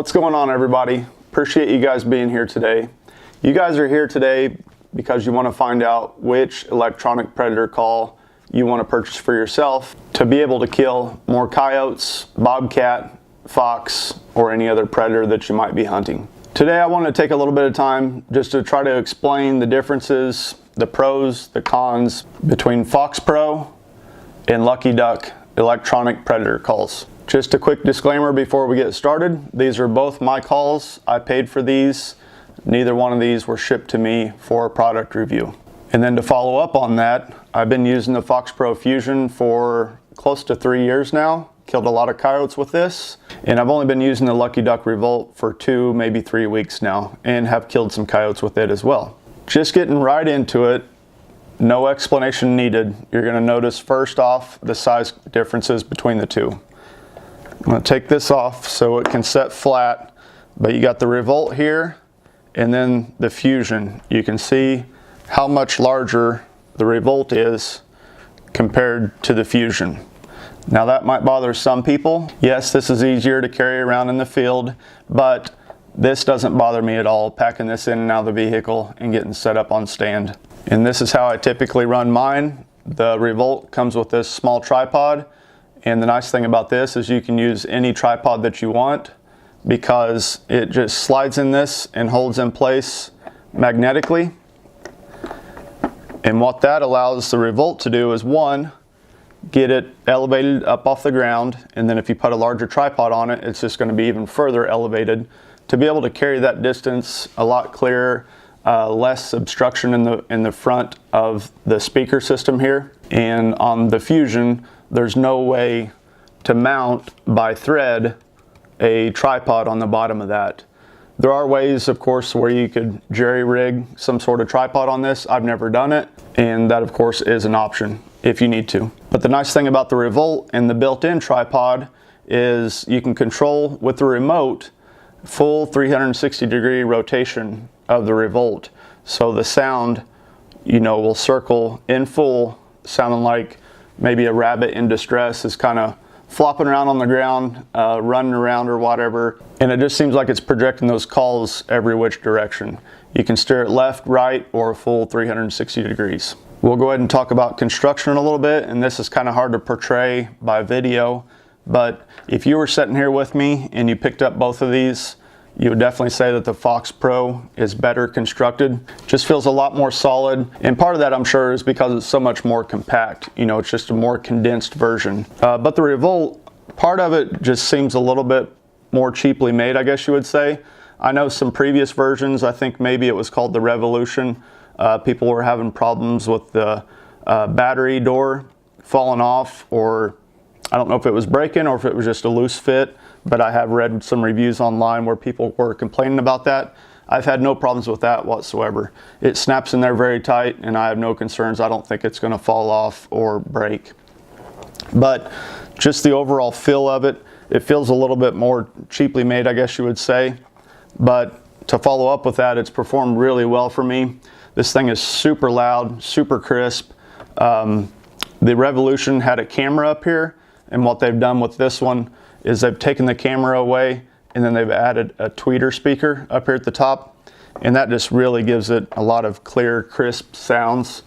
What's going on, everybody? Appreciate you guys being here today. You guys are here today because you want to find out which electronic predator call you want to purchase for yourself to be able to kill more coyotes, bobcat, fox, or any other predator that you might be hunting. Today I want to take a little bit of time just to try to explain the differences, the pros, the cons between FOXPRO and Lucky Duck electronic predator calls. Just a quick disclaimer before we get started. These are both my calls. I paid for these. Neither one of these were shipped to me for a product review. And then to follow up on that, I've been using the FOXPRO Fusion for close to 3 years now. Killed a lot of coyotes with this. And I've only been using the Lucky Duck Revolt for 2, maybe 3 weeks now, and have killed some coyotes with it as well. Just getting right into it, no explanation needed. You're going to notice first off the size differences between the two. I'm going to take this off so it can set flat, but you got the Revolt here and then the Fusion. You can see how much larger the Revolt is compared to the Fusion. Now that might bother some people. Yes, this is easier to carry around in the field, but this doesn't bother me at all, packing this in and out of the vehicle and getting set up on stand. And this is how I typically run mine. The Revolt comes with this small tripod. And the nice thing about this is you can use any tripod that you want because it just slides in this and holds in place magnetically. And what that allows the Revolt to do is, one, get it elevated up off the ground, and then if you put a larger tripod on it, it's just going to be even further elevated to be able to carry that distance a lot clearer, less obstruction in the front of the speaker system here. And on the Fusion, there's no way to mount by thread a tripod on the bottom of that. There are ways, of course, where you could jerry rig some sort of tripod on this. I've never done it, and that of course is an option if you need to. But the nice thing about the Revolt and the built-in tripod is you can control with the remote full 360-degree rotation of the Revolt. So the sound, you know, will circle in full, sounding like maybe a rabbit in distress is kind of flopping around on the ground, running around or whatever. And it just seems like it's projecting those calls every which direction. You can steer it left, right, or a full 360 degrees. We'll go ahead and talk about construction a little bit, and this is kind of hard to portray by video, but if you were sitting here with me and you picked up both of these, you would definitely say that the FOXPRO is better constructed. Just feels a lot more solid. And part of that, I'm sure, is because it's so much more compact. You know, it's just a more condensed version. But the Revolt, part of it just seems a little bit more cheaply made, I guess you would say. I know some previous versions, I think maybe it was called the Revolution. People were having problems with the battery door falling off, or I don't know if it was breaking or if it was just a loose fit. But I have read some reviews online where people were complaining about that. I've had no problems with that whatsoever. It snaps in there very tight and I have no concerns. I don't think it's going to fall off or break. But just the overall feel of it, it feels a little bit more cheaply made, I guess you would say. But to follow up with that, it's performed really well for me. This thing is super loud, super crisp. The Revolution had a camera up here, and what they've done with this one is they've taken the camera away and then they've added a tweeter speaker up here at the top, and that just really gives it a lot of clear, crisp sounds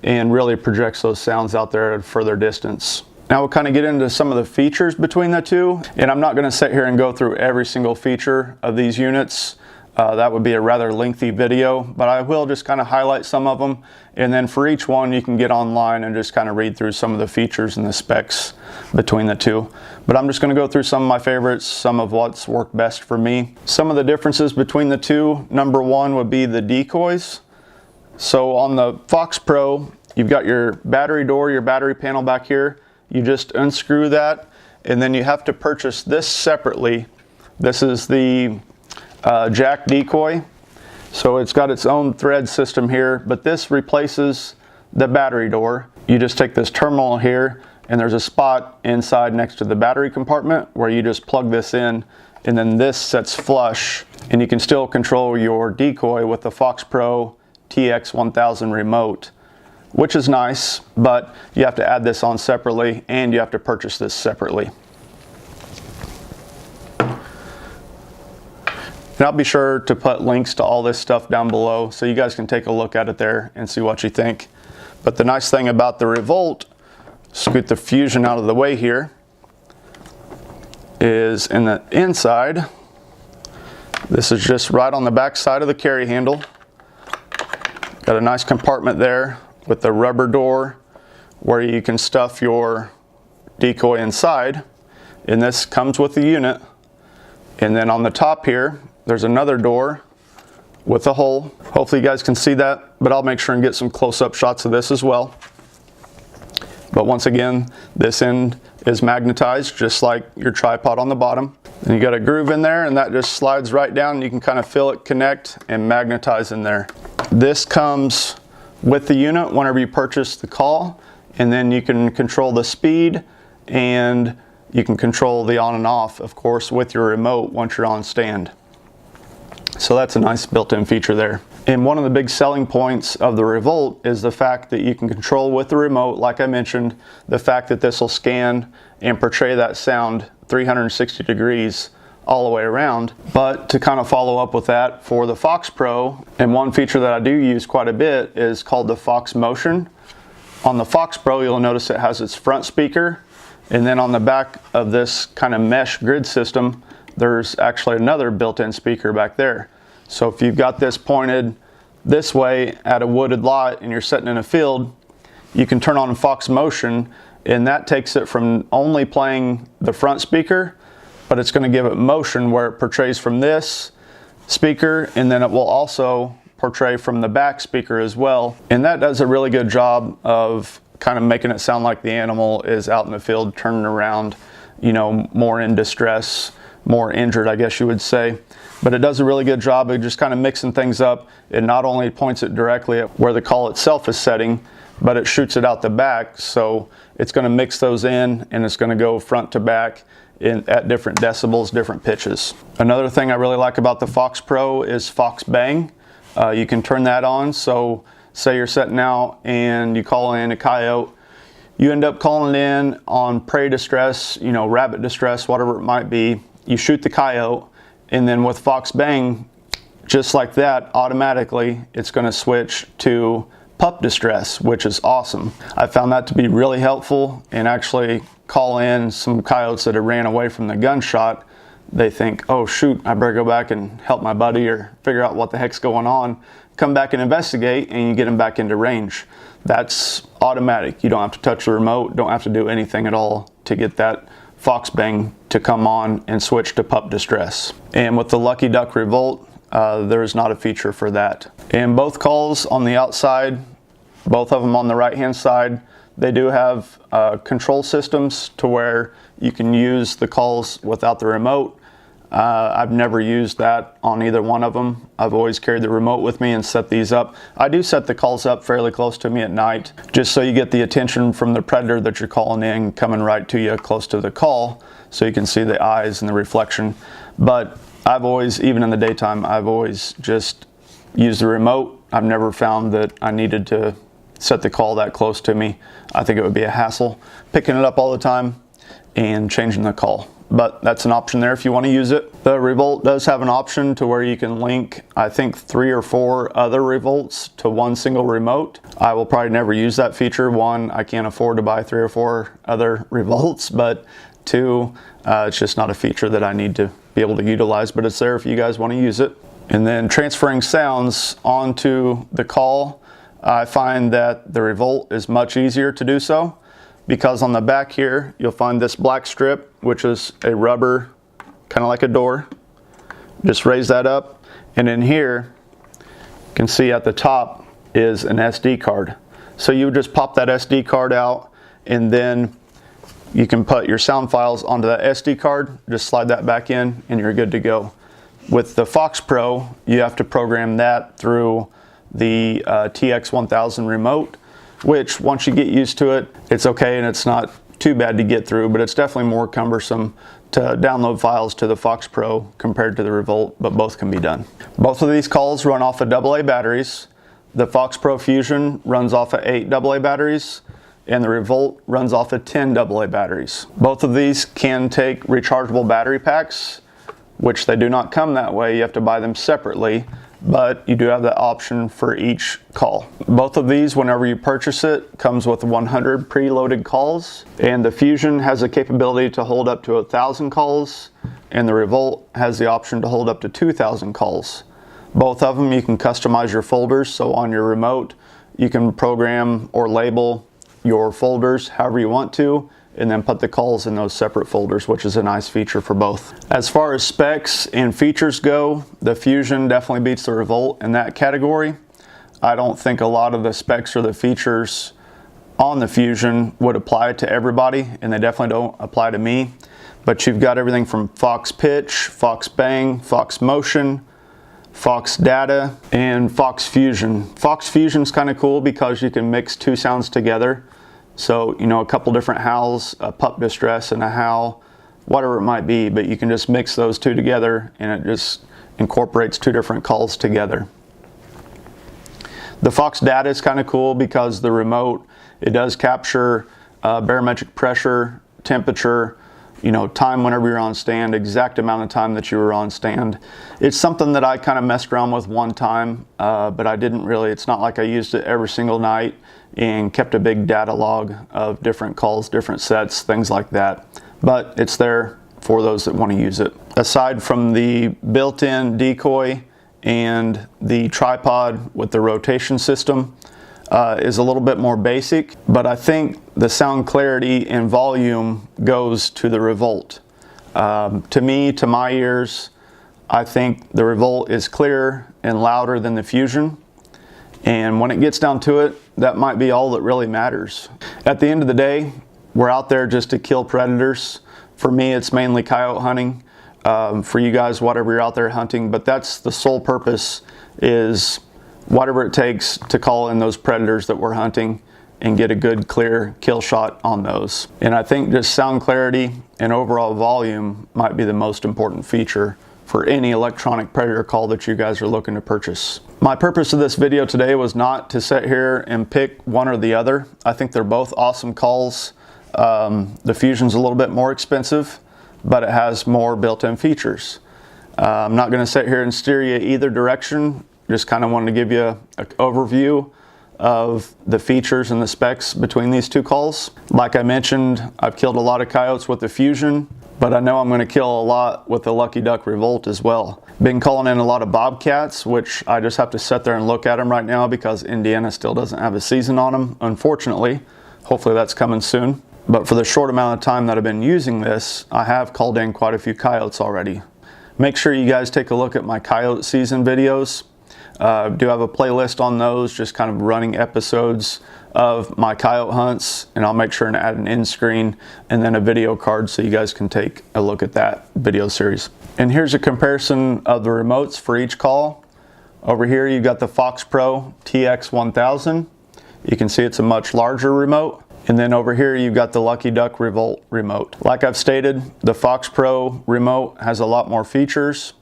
and really projects those sounds out there at a further distance. Now we'll kind of get into some of the features between the two, and I'm not going to sit here and go through every single feature of these units. That would be a rather lengthy video, but I will just kind of highlight some of them, and then for each one you can get online and just kind of read through some of the features and the specs between the two. But I'm just going to go through some of my favorites, some of what's worked best for me. Some of the differences between the two, number one would be the decoys. So on the FOXPRO, you've got your battery door, your battery panel back here. You just unscrew that, and then you have to purchase this separately. This is the jack decoy. So it's got its own thread system here, but this replaces the battery door. You just take this terminal here, and there's a spot inside next to the battery compartment where you just plug this in, and then this sets flush, and you can still control your decoy with the FOXPRO TX1000 remote, which is nice, but you have to add this on separately and you have to purchase this separately. And I'll be sure to put links to all this stuff down below so you guys can take a look at it there and see what you think. But the nice thing about the Revolt, scoot the Fusion out of the way here, is in the inside, this is just right on the back side of the carry handle. Got a nice compartment there with the rubber door where you can stuff your decoy inside. And this comes with the unit. And then on the top here, there's another door with a hole. Hopefully you guys can see that, but I'll make sure and get some close-up shots of this as well. But once again, this end is magnetized just like your tripod on the bottom. And you got a groove in there, and that just slides right down, and you can kind of feel it connect and magnetize in there. This comes with the unit whenever you purchase the call, and then you can control the speed, and you can control the on and off, of course, with your remote once you're on stand. So that's a nice built-in feature there. And one of the big selling points of the Revolt is the fact that you can control with the remote, like I mentioned, the fact that this will scan and portray that sound 360 degrees all the way around. But to kind of follow up with that for the FOXPRO, and one feature that I do use quite a bit is called the Fox Motion. On the FOXPRO, you'll notice it has its front speaker, and then on the back of this kind of mesh grid system, there's actually another built-in speaker back there. So if you've got this pointed this way at a wooded lot and you're sitting in a field, you can turn on Fox Motion, and that takes it from only playing the front speaker, but it's going to give it motion where it portrays from this speaker, and then it will also portray from the back speaker as well. And that does a really good job of kind of making it sound like the animal is out in the field turning around, you know, more in distress, more injured, I guess you would say. But it does a really good job of just kind of mixing things up. It not only points it directly at where the call itself is setting, but it shoots it out the back. So it's going to mix those in, and it's going to go front to back at different decibels, different pitches. Another thing I really like about the FOXPRO is Fox Bang. You can turn that on. So say you're setting out and you call in a coyote, you end up calling in on prey distress, you know, rabbit distress, whatever it might be. You shoot the coyote, and then with Fox Bang, just like that, automatically it's going to switch to pup distress, which is awesome. I found that to be really helpful, and actually call in some coyotes that have ran away from the gunshot. They think, oh shoot, I better go back and help my buddy or figure out what the heck's going on. Come back and investigate, and you get them back into range. That's automatic. You don't have to touch the remote, don't have to do anything at all to get that Fox Bang to come on and switch to pup distress. And with the Lucky Duck Revolt, there is not a feature for that. And both calls on the outside, both of them on the right hand side, they do have control systems to where you can use the calls without the remote. I've never used that on either one of them. I've always carried the remote with me and set these up. I do set the calls up fairly close to me at night, just so you get the attention from the predator that you're calling in coming right to you close to the call, so you can see the eyes and the reflection. But I've always, even in the daytime, I've always just used the remote. I've never found that I needed to set the call that close to me. I think it would be a hassle picking it up all the time and changing the call. But that's an option there if you want to use it. The Revolt does have an option to where you can link, I think, 3 or 4 other Revolts to one single remote. I will probably never use that feature. 1, I can't afford to buy 3 or 4 other Revolts, but 2, it's just not a feature that I need to be able to utilize, but it's there if you guys want to use it. And then transferring sounds onto the call, I find that the Revolt is much easier to do so, because on the back here you'll find this black strip, which is a rubber, kind of like a door. Just raise that up, and in here you can see at the top is an SD card. So you would just pop that SD card out, and then you can put your sound files onto that SD card, just slide that back in, and you're good to go. With the FOXPRO, you have to program that through the TX1000 remote, which once you get used to it, it's okay and it's not too bad to get through, but it's definitely more cumbersome to download files to the FOXPRO compared to the Revolt, but both can be done. Both of these calls run off of AA batteries. The FOXPRO Fusion runs off of 8 AA batteries, and the Revolt runs off of 10 AA batteries. Both of these can take rechargeable battery packs. which they do not come that way. You have to buy them separately, but you do have that option for each call. Both of these, whenever you purchase it, comes with 100 preloaded calls, and the Fusion has the capability to hold up to 1,000 calls, and the Revolt has the option to hold up to 2,000 calls. Both of them you can customize your folders, so on your remote you can program or label your folders however you want to, and then put the calls in those separate folders, which is a nice feature for both. As far as specs and features go, the Fusion definitely beats the Revolt in that category. I don't think a lot of the specs or the features on the Fusion would apply to everybody, and they definitely don't apply to me. But you've got everything from Fox Pitch, Fox Bang, Fox Motion, Fox Data, and Fox Fusion. Fox Fusion's kind of cool because you can mix two sounds together. So, you know, a couple different howls, a pup distress and a howl, whatever it might be, but you can just mix those two together and it just incorporates two different calls together. The Fox Data is kind of cool because the remote, it does capture barometric pressure, temperature, you know, time whenever you're on stand, exact amount of time that you were on stand. It's something that I kind of messed around with one time, but I didn't really, it's not like I used it every single night and kept a big data log of different calls, different sets, things like that. But it's there for those that want to use it. Aside from the built-in decoy and the tripod with the rotation system, is a little bit more basic, but I think the sound clarity and volume goes to the Revolt. To me, to my ears, I think the Revolt is clearer and louder than the Fusion. And when it gets down to it, that might be all that really matters. At the end of the day, we're out there just to kill predators. For me, it's mainly coyote hunting. For you guys, whatever you're out there hunting, but that's the sole purpose, is whatever it takes to call in those predators that we're hunting and get a good clear kill shot on those. And I think just sound clarity and overall volume might be the most important feature for any electronic predator call that you guys are looking to purchase. My purpose of this video today was not to sit here and pick one or the other. I think they're both awesome calls. The Fusion's a little bit more expensive, but it has more built-in features. I'm not going to sit here and steer you either direction. Just kind of wanted to give you an overview of the features and the specs between these two calls. Like I mentioned, I've killed a lot of coyotes with the Fusion, but I know I'm going to kill a lot with the Lucky Duck Revolt as well. Been calling in a lot of bobcats, which I just have to sit there and look at them right now because Indiana still doesn't have a season on them, unfortunately. Hopefully that's coming soon. But for the short amount of time that I've been using this, I have called in quite a few coyotes already. Make sure you guys take a look at my coyote season videos. Do have a playlist on those, just kind of running episodes of my coyote hunts, and I'll make sure and add an end screen and then a video card so you guys can take a look at that video series. And here's a comparison of the remotes for each call. Over here you've got the FOXPRO TX1000. You can see it's a much larger remote. And then over here you've got the Lucky Duck Revolt remote. Like I've stated, the FOXPRO remote has a lot more features.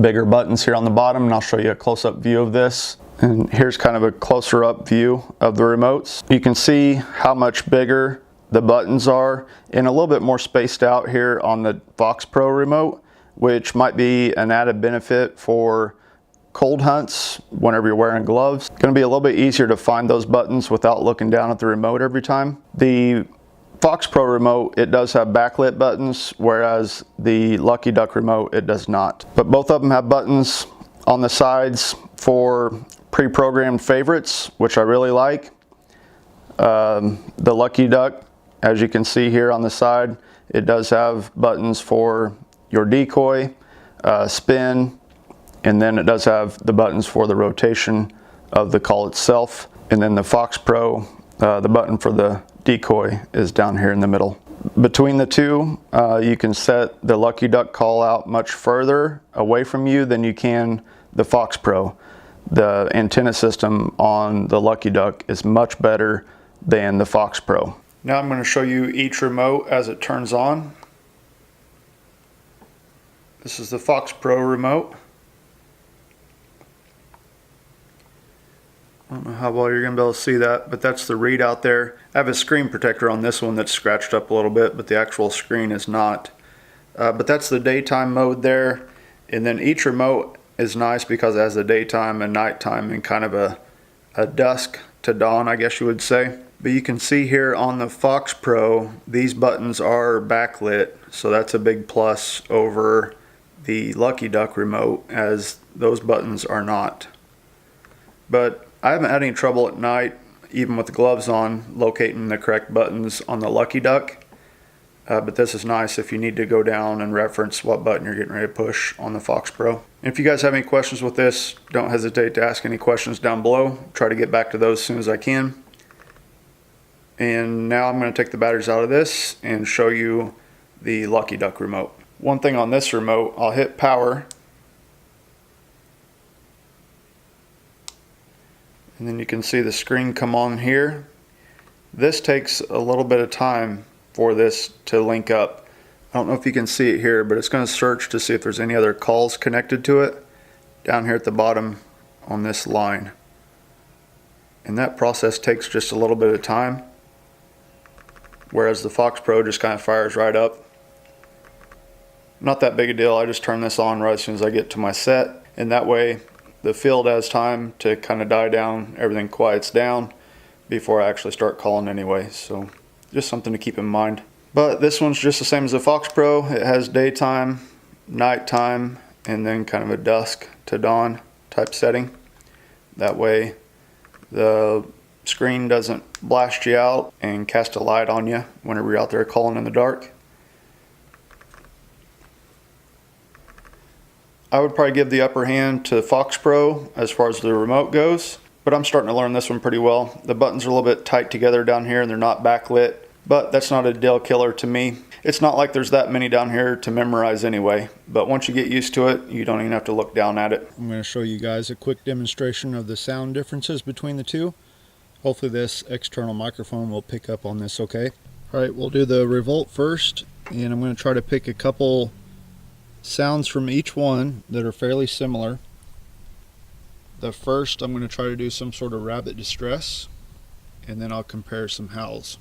Bigger buttons here on the bottom, and I'll show you a close-up view of this. And here's kind of a closer up view of the remotes. You can see how much bigger the buttons are and a little bit more spaced out here on the FOXPRO remote, which might be an added benefit for cold hunts whenever you're wearing gloves. It's going to be a little bit easier to find those buttons without looking down at the remote every time. The FOXPRO remote, it does have backlit buttons, whereas the Lucky Duck remote, it does not. But both of them have buttons on the sides for pre-programmed favorites, which I really like. The Lucky Duck, as you can see here on the side, it does have buttons for your decoy, spin, and then it does have the buttons for the rotation of the call itself. And then the FOXPRO, the button for the decoy is down here in the middle. Between the two, you can set the Lucky Duck call out much further away from you than you can the FOXPRO. The antenna system on the Lucky Duck is much better than the FOXPRO. Now I'm going to show you each remote as it turns on. This is the FOXPRO remote. I don't know how well you're going to be able to see that, but that's the readout there. I have a screen protector on this one that's scratched up a little bit, but the actual screen is not. But that's the daytime mode there. And then each remote is nice because it has a daytime and nighttime and kind of a dusk to dawn, I guess you would say. But you can see here on the FOXPRO, these buttons are backlit, so that's a big plus over the Lucky Duck remote, as those buttons are not. But I haven't had any trouble at night, even with the gloves on, locating the correct buttons on the Lucky Duck. But this is nice if you need to go down and reference what button you're getting ready to push on the FOXPRO. And if you guys have any questions with this, don't hesitate to ask any questions down below. Try to get back to those as soon as I can. And now I'm going to take the batteries out of this and show you the Lucky Duck remote. One thing on this remote, I'll hit power. And then you can see the screen come on here. This takes a little bit of time for this to link up. I don't know if you can see it here, but it's going to search to see if there's any other calls connected to it down here at the bottom on this line. And that process takes just a little bit of time, whereas the FOXPRO just kind of fires right up. Not that big a deal. I just turn this on right as soon as I get to my set, and that way the field has time to kind of die down, everything quiets down before I actually start calling anyway. So just something to keep in mind. But this one's just the same as the FOXPRO. It has daytime, nighttime, and then kind of a dusk to dawn type setting. That way the screen doesn't blast you out and cast a light on you whenever you're out there calling in the dark. I would probably give the upper hand to FOXPRO as far as the remote goes, but I'm starting to learn this one pretty well. The buttons are a little bit tight together down here and they're not backlit, but that's not a deal killer to me. It's not like there's that many down here to memorize anyway, but once you get used to it, you don't even have to look down at it. I'm going to show you guys a quick demonstration of the sound differences between the two. Hopefully this external microphone will pick up on this okay. Alright, we'll do the Revolt first, and I'm going to try to pick a couple sounds from each one that are fairly similar. The first, I'm going to try to do some sort of rabbit distress, and then I'll compare some howls.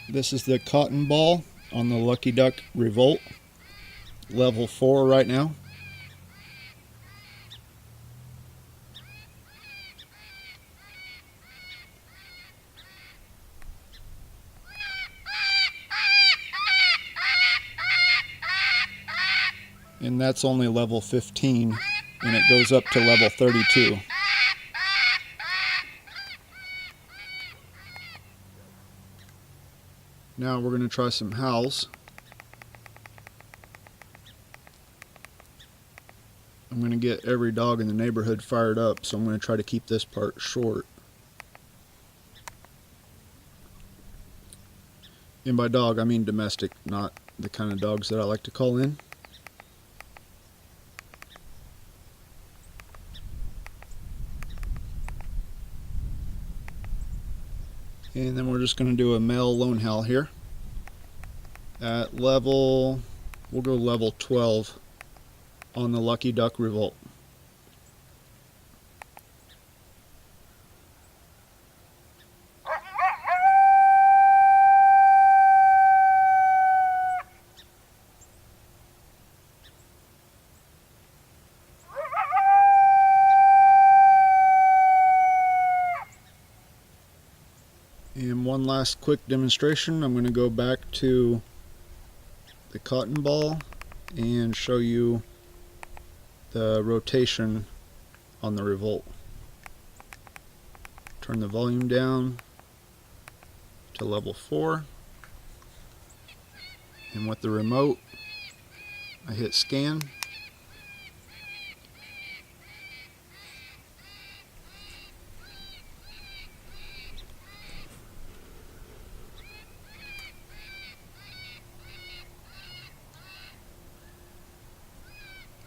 This is the cotton ball on the Lucky Duck Revolt, level 4 right now. And that's only level 15, and it goes up to level 32. Now we're going to try some howls. I'm going to get every dog in the neighborhood fired up, so I'm going to try to keep this part short. And by dog, I mean domestic, not the kind of dogs that I like to call in. And then we're just going to do a male lone howl here at level, we'll go level 12 on the Lucky Duck Revolt. And one last quick demonstration. I'm going to go back to the cotton ball and show you the rotation on the Revolt. Turn the volume down to level 4, and with the remote I hit scan.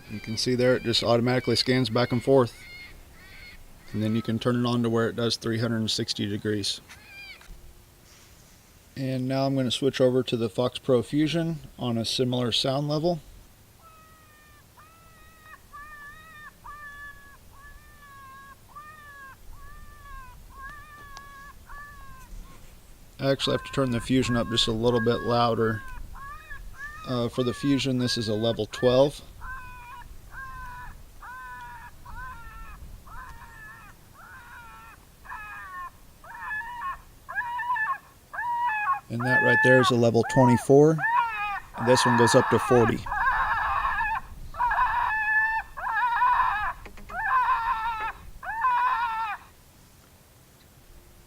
You can see there it just automatically scans back and forth, and then you can turn it on to where it does 360 degrees. And now I'm going to switch over to the FOXPRO Fusion on a similar sound level. I actually have to turn the Fusion up just a little bit louder. For the Fusion, this is a level 12. And that right there is a level 24. And this one goes up to 40.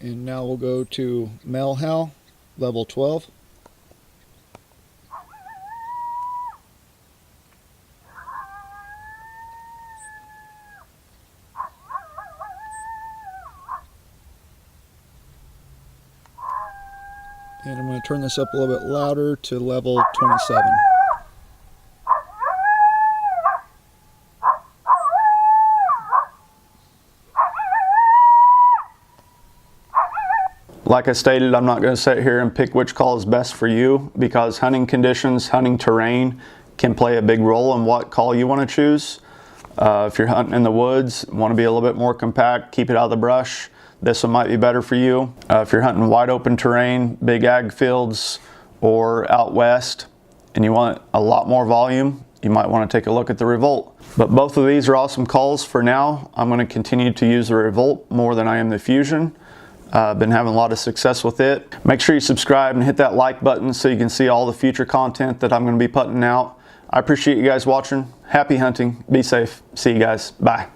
And now we'll go to male howl, level 12. And I'm going to turn this up a little bit louder to level 27. Like I stated, I'm not going to sit here and pick which call is best for you, because hunting conditions, hunting terrain can play a big role in what call you want to choose. If you're hunting in the woods, want to be a little bit more compact, keep it out of the brush, this one might be better for you. If you're hunting wide open terrain, big ag fields, or out west, and you want a lot more volume, you might want to take a look at the Revolt. But both of these are awesome calls. For now, I'm going to continue to use the Revolt more than I am the Fusion. I've been having a lot of success with it. Make sure you subscribe and hit that like button so you can see all the future content that I'm going to be putting out. I appreciate you guys watching. Happy hunting. Be safe. See you guys. Bye.